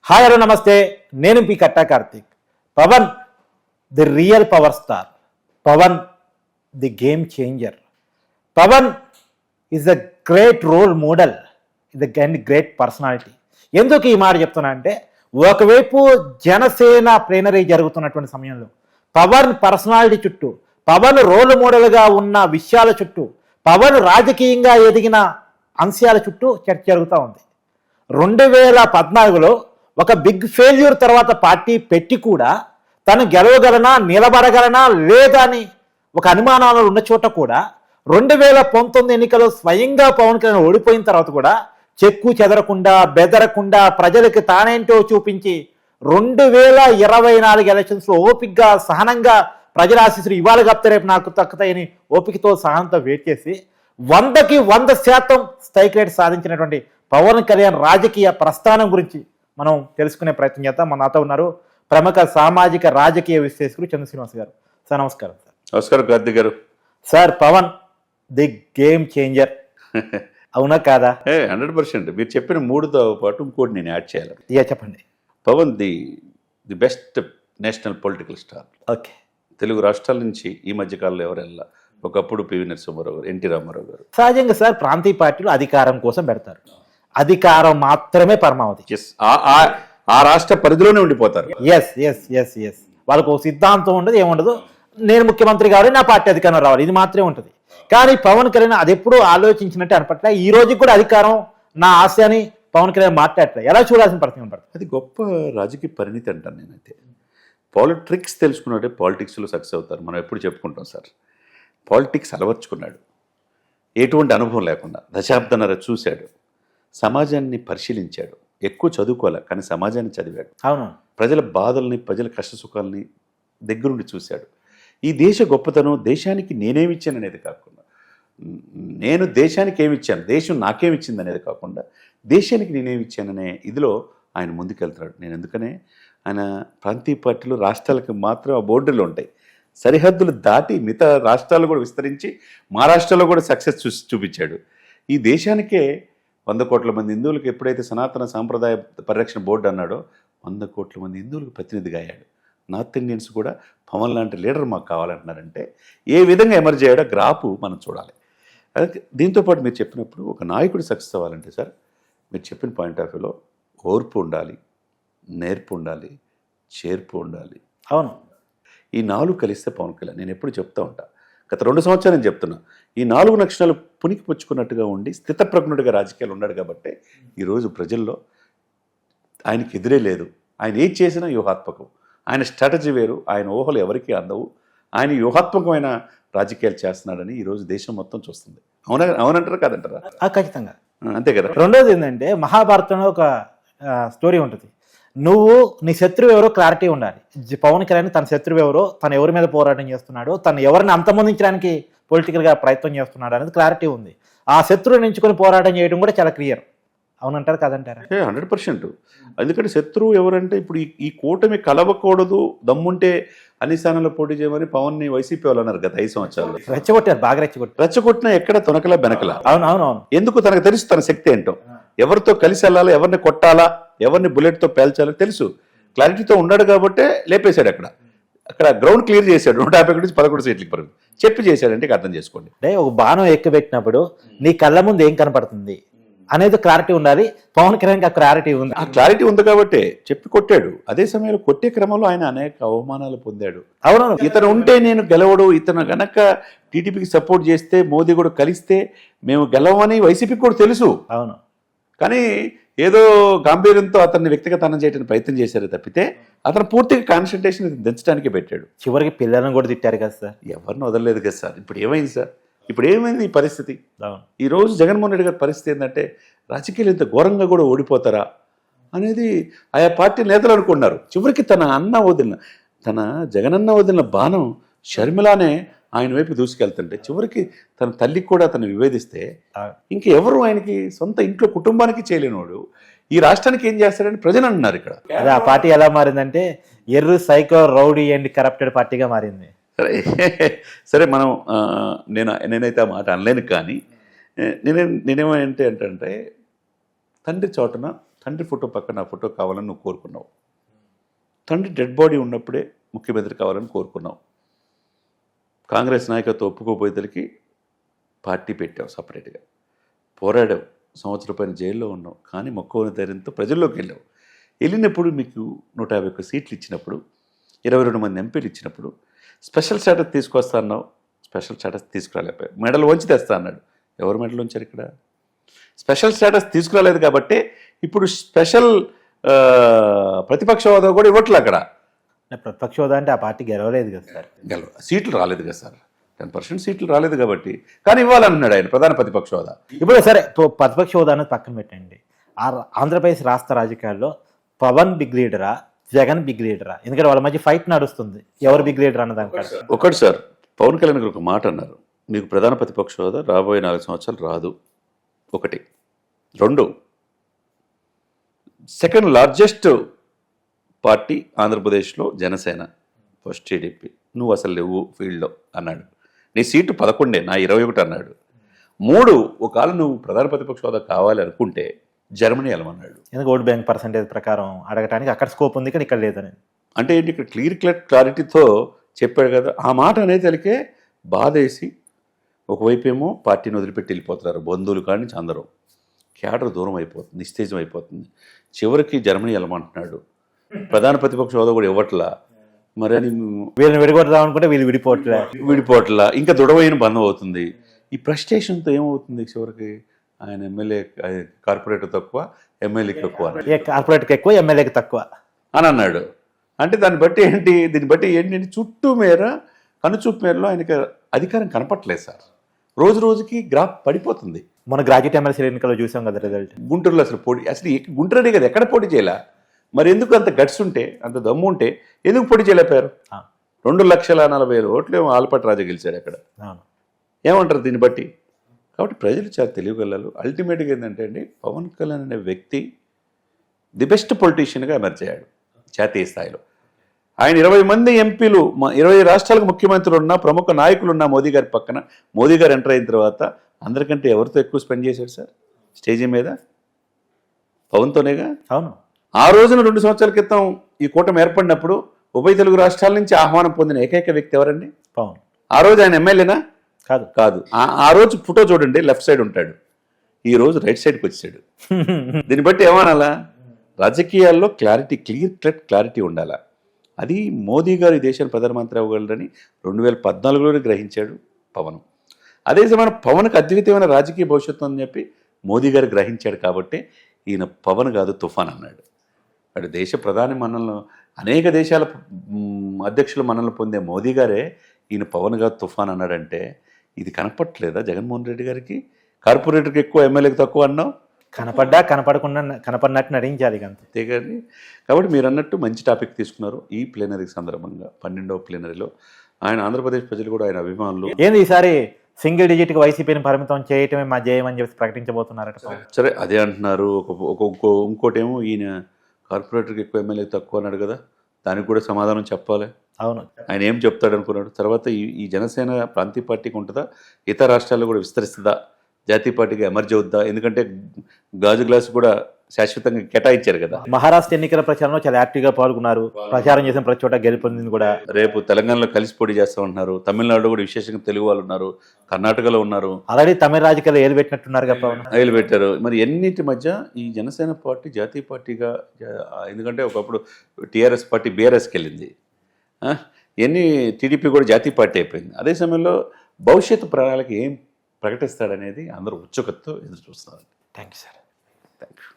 Hi hello నమస్తే, నేను P Katta Karthik. Pawan the real power star, Pawan the game changer, Pawan is a great role model, ఇది and great personality. ఎందుకు ఈ మాట చెప్తున్నా అంటే, ఒకవైపు జనసేన ప్లేనరీ జరుగుతున్నటువంటి సమయంలో పవన్ పర్సనాలిటీ చుట్టూ, పవన్ రోల్ మోడల్గా ఉన్న విషయాల చుట్టూ, పవన్ రాజకీయంగా ఎదిగిన అంశాల చుట్టూ చర్చ జరుగుతూ ఉంది. 2014లో ఒక బిగ్ ఫెయిల్యూర్ తర్వాత పార్టీ పెట్టి కూడా తను గెలవగలనా, నిలబడగలనా లేదా అని ఒక అనుమానాలు ఉన్న చోట కూడా 2019 ఎన్నికల్లో స్వయంగా పవన్ కళ్యాణ్ ఓడిపోయిన తర్వాత కూడా చెక్కు చెదరకుండా, బెదరకుండా ప్రజలకి తానేంటో చూపించి 2024 ఎలక్షన్స్లో ఓపికగా, సహనంగా ప్రజల ఆశీస్సులు ఇవాళ కప్తే రేపు నాకు తక్కుతాయని ఓపికతో సహనంతో వెయిట్ చేసి 100కి 100% స్ట్రైక్ రేట్ సాధించినటువంటి పవన్ కళ్యాణ్ రాజకీయ ప్రస్థానం గురించి మనం తెలుసుకునే ప్రయత్నం చేద్దాం. మన నాతో ఉన్నారు ప్రముఖ సామాజిక రాజకీయ విశ్లేషకులు చంద్ర శ్రీనివాస్ గారు. సార్ నమస్కారం. సార్ నమస్కారం Karthik garu. Sir, Pawan the game changer అవునా కాదా? 100%. మీరు చెప్పిన మూడుతో పాటు ఇంకోటి నేను యాడ్ చేయాలి. చెప్పండి. Pawan the best national political star. Okay. Telugu రాష్ట్రాల నుంచి ఈ మధ్య కాలంలో ఎవరెల్లా, ఒకప్పుడు పివి నరసింహారావు గారు, ఎన్టీ రామారావు గారు. సహజంగా సార్, ప్రాంతీయ పార్టీలు అధికారం కోసం పెడతారు, అధికారం మాత్రమే పరమావధి. ఆ రాష్ట్ర పరిధిలోనే ఉండిపోతారు. ఎస్ ఎస్ ఎస్ ఎస్ వాళ్ళకు ఒక సిద్ధాంతం ఉండదు, ఏముండదు. నేను ముఖ్యమంత్రి కావాలి, నా పార్టీ అధికారం రావాలి, ఇది మాత్రమే ఉంటుంది. కానీ పవన్ కళ్యాణ్ అది ఎప్పుడు ఆలోచించినట్టే అనపట్లే. ఈ రోజు కూడా అధికారం నా ఆశ అని పవన్ కళ్యాణ్ మాట్లాడట్లే. ఎలా చూడాల్సిన పరిస్థితి పడుతుంది? అది గొప్ప రాజకీయ పరిణితి అంటాను నేనైతే. పాలిటిక్స్ తెలుసుకున్నట్టే పాలిటిక్స్లో సక్సెస్ అవుతారు. మనం ఎప్పుడు చెప్పుకుంటాం సార్. పాలిటిక్స్ అలవర్చుకున్నాడు, ఎటువంటి అనుభవం లేకుండా దశాబ్దన్నర చూశాడు, సమాజాన్ని పరిశీలించాడు. ఎక్కువ చదువుకోలే కానీ సమాజాన్ని చదివాడు. అవును. ప్రజల బాధల్ని, ప్రజల కష్టసుఖాలని దగ్గరుండి చూశాడు. ఈ దేశ గొప్పతనం దేశానికి నేనేమిచ్చాను అనేది కాకుండా, నేను దేశానికి ఏమిచ్చాను, దేశం నాకేమిచ్చింది అనేది కాకుండా, దేశానికి నేనేమిచ్చాననే ఇదిలో ఆయన ముందుకెళ్తున్నాడు. నేను ఎందుకనే ఆయన ప్రాంతీయ పార్టీలు రాష్ట్రాలకు మాత్రం ఆ బోర్డర్లు ఉంటాయి, సరిహద్దులు దాటి మిగతా రాష్ట్రాలు కూడా విస్తరించి మహారాష్ట్రలో కూడా సక్సెస్ చూపించాడు. ఈ దేశానికే 100 కోట్ల మంది హిందువులకు ఎప్పుడైతే సనాతన సాంప్రదాయ పరిరక్షణ బోర్డు అన్నాడో 100 కోట్ల మంది హిందువులకు ప్రతినిధిగా అయ్యాడు. నార్త్ ఇండియన్స్ కూడా పవన్ లాంటి లీడర్ మాకు కావాలంటున్నారంటే ఏ విధంగా ఎమర్జ్ అయ్యాడో గ్రాఫ్ మనం చూడాలి. అలాగే దీంతోపాటు మీరు చెప్పినప్పుడు ఒక నాయకుడు సక్సెస్ అవ్వాలంటే సార్, మీరు చెప్పిన పాయింట్ ఆఫ్ వ్యూలో ఓర్పు ఉండాలి, నేర్పు ఉండాలి, చేర్పు ఉండాలి. అవును. ఈ 4 కలిస్తే పవన్ కళ్యాణ్. నేను ఎప్పుడు చెప్తా ఉంటా, గత 2 సంవత్సరాలు నేను చెప్తున్నా, ఈ 4 లక్షణాలు పునికి పుచ్చుకున్నట్టుగా ఉండి స్థితప్రజ్ఞుడిగా రాజకీయాలు ఉన్నాడు కాబట్టి ఈరోజు ప్రజల్లో ఆయనకి ఎదురే లేదు. ఆయన ఏం చేసినా వ్యూహాత్మకం. ఆయన స్ట్రాటజీ వేరు, ఆయన ఊహలు ఎవరికీ అందవు. ఆయన వ్యూహాత్మకమైన రాజకీయాలు చేస్తున్నాడని ఈరోజు దేశం మొత్తం చూస్తుంది. అవునంటారా కాదంటారా? ఖచ్చితంగా అంతే కదా. రెండోది ఏంటంటే, మహాభారతంలో ఒక స్టోరీ ఉంటుంది. నువ్వు నీ శత్రువు ఎవరో క్లారిటీ ఉండాలి. పవన్ కళ్యాణ్ తన శత్రువు ఎవరో, తను ఎవరి మీద పోరాటం చేస్తున్నాడో, తను ఎవరిని అంతమొందించడానికి పొలిటికల్గా ప్రయత్నం చేస్తున్నాడు అనేది క్లారిటీ ఉంది. ఆ శత్రువుని ఎంచుకొని పోరాటం చేయడం కూడా చాలా క్లియర్. అవునంటారు కాదంటారా? 100%. ఎందుకంటే శత్రువు ఎవరంటే, ఇప్పుడు ఈ కూటమి కలవకూడదు, దమ్ముంటే అన్ని స్థానాల్లో పోటీ చేయమని పవన్ని వైసీపీ వాళ్ళు అన్నారు గత 5 సంవత్సరాలు. రెచ్చగొట్టారు, బాగా రెచ్చగొట్టారు. రెచ్చగొట్టినా ఎక్కడ తొనకలా బెనకలా. అవును అవును అవును. ఎందుకు? తనకు తెలుసు తన శక్తి ఏంటో, ఎవరితో కలిసి వెళ్ళాలా, ఎవరిని కొట్టాలా, ఎవరిని బుల్లెట్తో పేల్చాలో తెలుసు. క్లారిటీతో ఉన్నాడు కాబట్టే లేపేశాడు. అక్కడ గ్రౌండ్ క్లియర్ చేశాడు. 150 నుంచి 11 సీట్లకి పరుగు చెప్పి చేశాడంటే అర్థం చేసుకోండి. అంటే ఒక బాణం ఎక్కుపెట్టినప్పుడు నీ కళ్ళ ముందు ఏం కనపడుతుంది అనేది క్లారిటీ ఉండాలి. పవన్ కళ్యాణ్కి ఆ క్లారిటీ ఉంది. ఆ క్లారిటీ ఉంది కాబట్టి చెప్పి కొట్టాడు. అదే సమయంలో కొట్టే క్రమంలో ఆయన అనేక అవమానాలు పొందాడు. అవునవును. ఇతను ఉంటే నేను గెలవడు, ఇతను గనక టీడీపీకి సపోర్ట్ చేస్తే, మోదీ కూడా కలిస్తే మేము గెలవమని వైసీపీకి కూడా తెలుసు. అవును. కానీ ఏదో గాంభీర్యంతో అతన్ని వ్యక్తిగతనం చేయడానికి ప్రయత్నం చేశారు తప్పితే, అతను పూర్తిగా కాన్సన్ట్రేషన్ దించడానికి పెట్టాడు. చివరికి పిల్లలను కూడా తిట్టారు కదా సార్. ఎవరిని వదలలేదు కదా సార్. ఇప్పుడు ఏమైంది సార్? ఇప్పుడు ఏమైంది ఈ పరిస్థితి? అవును. ఈరోజు జగన్మోహన్ రెడ్డి గారి పరిస్థితి ఏంటంటే, రాజకీయాలు ఇంత ఘోరంగా కూడా ఓడిపోతారా అనేది ఆయా పార్టీ నేతలు అనుకున్నారు. చివరికి తన జగనన్న వదిలిన బాణం షర్మిలానే ఆయన వైపు దూసుకెళ్తుంటే, చివరికి తన తల్లికి కూడా తను వివేదిస్తే, ఇంకెవరు ఆయనకి సొంత ఇంట్లో కుటుంబానికి చేయలేనివాడు ఈ రాష్ట్రానికి ఏం చేస్తాడని ప్రజలు అంటున్నారు. ఇక్కడ అదే ఆ పార్టీ ఎలా మారిందంటే, ఎర్రు సైకో రౌడీ అండ్ కరప్టెడ్ పార్టీగా మారింది. సరే మనం నేనైతే ఆ మాట అనలేను. కానీ నేనేమంటే తండ్రి చోటన తండ్రి ఫోటో పక్కన నా ఫోటో కావాలని నువ్వు కోరుకున్నావు. తండ్రి డెడ్ బాడీ ఉన్నప్పుడే ముఖ్యమంత్రి కావాలని కోరుకున్నావు. కాంగ్రెస్ నాయకత్వం ఒప్పుకోపోయేసరికి పార్టీ పెట్టావు సపరేట్గా, పోరాడావు, సంవత్సరం పైన జైల్లో ఉన్నావు. కానీ మొక్కవని ధైర్యంతో ప్రజల్లోకి వెళ్ళావు. వెళ్ళినప్పుడు మీకు 151 సీట్లు ఇచ్చినప్పుడు, 22 మంది ఎంపీలు ఇచ్చినప్పుడు స్పెషల్ స్టేటస్ తీసుకొస్తా అన్నావు. Special status తీసుకురాలేకపోయావు. మెడల్ వంచి తెస్తా అన్నాడు. ఎవరు మెడల్ ఉంచారు ఇక్కడ? స్పెషల్ స్టేటస్ తీసుకురాలేదు కాబట్టి ఇప్పుడు స్పెషల్ ప్రతిపక్ష హోదా కూడా ఇవ్వట్లే అక్కడ. ప్రతిపక్ష హోదా అంటే ఆ పార్టీ గెలవలేదు కదా సార్. సీట్లు రాలేదు కదా సార్, 10% సీట్లు రాలేదు కాబట్టి. కానీ ఇవ్వాలన్నాడు ఆయన ప్రధాన ప్రతిపక్ష హోదా. ఇప్పుడు సరే ప్రతిపక్ష హోదా అనేది పక్కన పెట్టండి. ఆంధ్రప్రదేశ్ రాష్ట్ర రాజకీయాల్లో పవన్ బిగ్ లీడరా, జగన్ బిగ్ లీడరా? ఎందుకంటే వాళ్ళ మధ్య ఫైట్ నడుస్తుంది, ఎవరు బిగ్ లీడర్ అన్న దానికంటే. ఒకటి సార్, పవన్ కళ్యాణ్ గారు ఒక మాట అన్నారు, మీకు ప్రధాన ప్రతిపక్ష హోదా రాబోయే 4 సంవత్సరాలు రాదు. ఒకటి. 2, సెకండ్ లార్జెస్ట్ పార్టీ ఆంధ్రప్రదేశ్లో జనసేన, ఫస్ట్ టీడీపీ, నువ్వు అసలు లేవు ఫీల్డ్లో అన్నాడు. నీ సీటు 11, నా 21 అన్నాడు. 3, ఒకవేళ నువ్వు ప్రధాన ప్రతిపక్ష హోదా కావాలి అనుకుంటే జర్మనీ వెళ్ళమన్నాడు. ఎందుకు ఓట్ బ్యాంక్ పర్సంటేజ్ ప్రకారం అడగటానికి అక్కడ స్కోప్ ఉంది కానీ ఇక్కడ లేదని. అంటే ఏంటి, ఇక్కడ క్లారిటీతో చెప్పాడు కదా. ఆ మాట అనేసరికే బాధేసి ఒకవైపు ఏమో పార్టీని వదిలిపెట్టి వెళ్ళిపోతున్నారు బంధువులు కాడి నుంచి అందరూ. క్యాడర్ దూరం అయిపోతుంది, నిస్తేజం అయిపోతుంది. చివరికి జర్మనీ వెళ్ళమంటున్నాడు. ప్రధాన ప్రతిపక్ష హోదా కూడా ఇవ్వట్లా. మరి అని వీళ్ళని విడిగొడదాం అనుకుంటే వీళ్ళు విడిపోవట్లా, ఇంకా దృఢమైన బంధం అవుతుంది. ఈ ఫ్రస్ట్రేషన్తో ఏమవుతుంది, చివరికి ఆయన ఎమ్మెల్యే కార్పొరేటర్ తక్కువ, ఎమ్మెల్యేకి ఎక్కువ, కార్పొరేట్కి ఎక్కువ, ఎమ్మెల్యేకి తక్కువ అని అన్నాడు. అంటే దీన్ని బట్టి ఏంటంటే చుట్టూ మేర కనుచూపు మేరలో ఆయనకి అధికారం కనపట్లేదు సార్. రోజు రోజుకి గ్రాఫ్ పడిపోతుంది. మన గ్రాడ్యుయేట్ ఎమ్మెల్సీ ఎన్నికల్లో చూసాం కదా రిజల్ట్. గుంటూరులో అసలు గుంటూరునే కదా, ఎక్కడ పోటీ చేయలే. మరి ఎందుకు అంత గట్స్ ఉంటే, అంత దమ్ము ఉంటే ఎందుకు పోటీ చేయలేపారు? 2,40,000 ఓట్లు ఏమో ఆలపాటి రాజా గెలిచాడు అక్కడ. ఏమంటారు దీన్ని బట్టి? కాబట్టి ప్రజలు చాలా తెలియగలరు. అల్టిమేట్గా ఏంటంటే అండి, పవన్ కళ్యాణ్ అనే వ్యక్తి ది బెస్ట్ పొలిటీషియన్గా ఎమర్జ్ అయ్యాడు జాతీయ స్థాయిలో. ఆయన 20 మంది ఎంపీలు, 20 రాష్ట్రాలకు ముఖ్యమంత్రులు ఉన్న ప్రముఖ నాయకులు ఉన్న మోదీ గారి పక్కన, మోదీ గారు ఎంటర్ అయిన తర్వాత అందరికంటే ఎవరితో ఎక్కువ స్పెండ్ చేశాడు సార్ స్టేజీ మీద? పవన్తోనేగా. అవును. ఆ రోజున 2 సంవత్సరాల క్రితం ఈ కూటమి ఏర్పడినప్పుడు ఉభయ తెలుగు రాష్ట్రాల నుంచి ఆహ్వానం పొందిన ఏకైక వ్యక్తి ఎవరండి? పవన్. ఆ రోజు ఆయన ఎమ్మెల్యేనా? కాదు. ఆ రోజు ఫోటో చూడండి, లెఫ్ట్ సైడ్ ఉంటాడు. ఈ రోజు రైట్ సైడ్కి వచ్చాడు. దీన్ని బట్టి ఏమనాలా? రాజకీయాల్లో క్లియర్ కట్ క్లారిటీ ఉండాలా. అది మోదీ గారు ఈ దేశాన్ని ప్రధానమంత్రి అవ్వగలరని 2014లోనే గ్రహించాడు పవన్. అదే సమయంలో పవన్కి అద్వితీయమైన రాజకీయ భవిష్యత్తు అని చెప్పి మోదీ గారు గ్రహించాడు. కాబట్టి ఈయన పవన్ కాదు తుఫాన్ అన్నాడు. అటు దేశ ప్రధాని మన్నలను, అనేక దేశాల అధ్యక్షుల మన్నలను పొందే మోదీ గారే ఈయన పవన్ కాదు తుఫాన్ అన్నాడంటే ఇది కనపట్లేదా జగన్మోహన్ రెడ్డి గారికి? కార్పొరేటర్కి ఎక్కువ, ఎమ్మెల్యేకి తక్కువ అన్నావు. కనపడినట్టు నటించాలి అంతే కానీ. కాబట్టి మీరు అన్నట్టు మంచి టాపిక్ తీసుకున్నారు. ఈ ప్లీనరీ సందర్భంగా 12వ ప్లీనరీలో ఆయన ఆంధ్రప్రదేశ్ ప్రజలు కూడా ఆయన అభిమానులు ఏంది ఈసారి సింగిల్ డిజిట్కి వైసీపీని పరిమితం చేయటమే మా జయం అని చెప్పి ప్రకటించబోతున్నారట. సరే అదే అంటున్నారు. ఇంకోటేమో ఈయన కార్పొరేటర్కి ఎక్కువ, ఎమ్మెల్యేకి తక్కువ అన్నాడు కదా, దానికి కూడా సమాధానం చెప్పాలి. అవును. ఆయన ఏం చెప్తాడు అనుకున్నాడు? తర్వాత ఈ జనసేన ప్రాంతీయ పార్టీకి ఉంటుందా, ఇతర రాష్ట్రాల్లో కూడా విస్తరిస్తుందా, జాతీయ పార్టీగా ఎమర్జ్ అవుద్దా? ఎందుకంటే గాజు గ్లాసు కూడా శాశ్వతంగా కేటాయించారు కదా. మహారాష్ట్ర ఎన్నికల ప్రచారంలో చాలా యాక్టివ్గా పాల్గొన్నారు. ప్రచారం చేసిన ప్రతి చోట గెలుపొందింది కూడా. రేపు తెలంగాణలో కలిసి పోటీ చేస్తామంటున్నారు. తమిళనాడులో కూడా విశేషంగా తెలుగు వాళ్ళు ఉన్నారు. కర్ణాటకలో ఉన్నారు. ఆల్రెడీ తమిళ రాజకీయాలు ఏలు పెట్టినట్టున్నారు కదా. ఏలు పెట్టారు. మరి ఎన్నింటి మధ్య ఈ జనసేన పార్టీ జాతీయ పార్టీగా, ఎందుకంటే ఒకప్పుడు టీఆర్ఎస్ పార్టీ బీఆర్ఎస్కి వెళ్ళింది, టీడీపీ కూడా జాతీయ పార్టీ అయిపోయింది. అదే సమయంలో భవిష్యత్తు ప్రణాళిక ఏం ప్రకటిస్తాడనేది అందరూ ఉత్సుకతతో ఎదురు చూస్తున్నారు. Thank you sir. Thank you.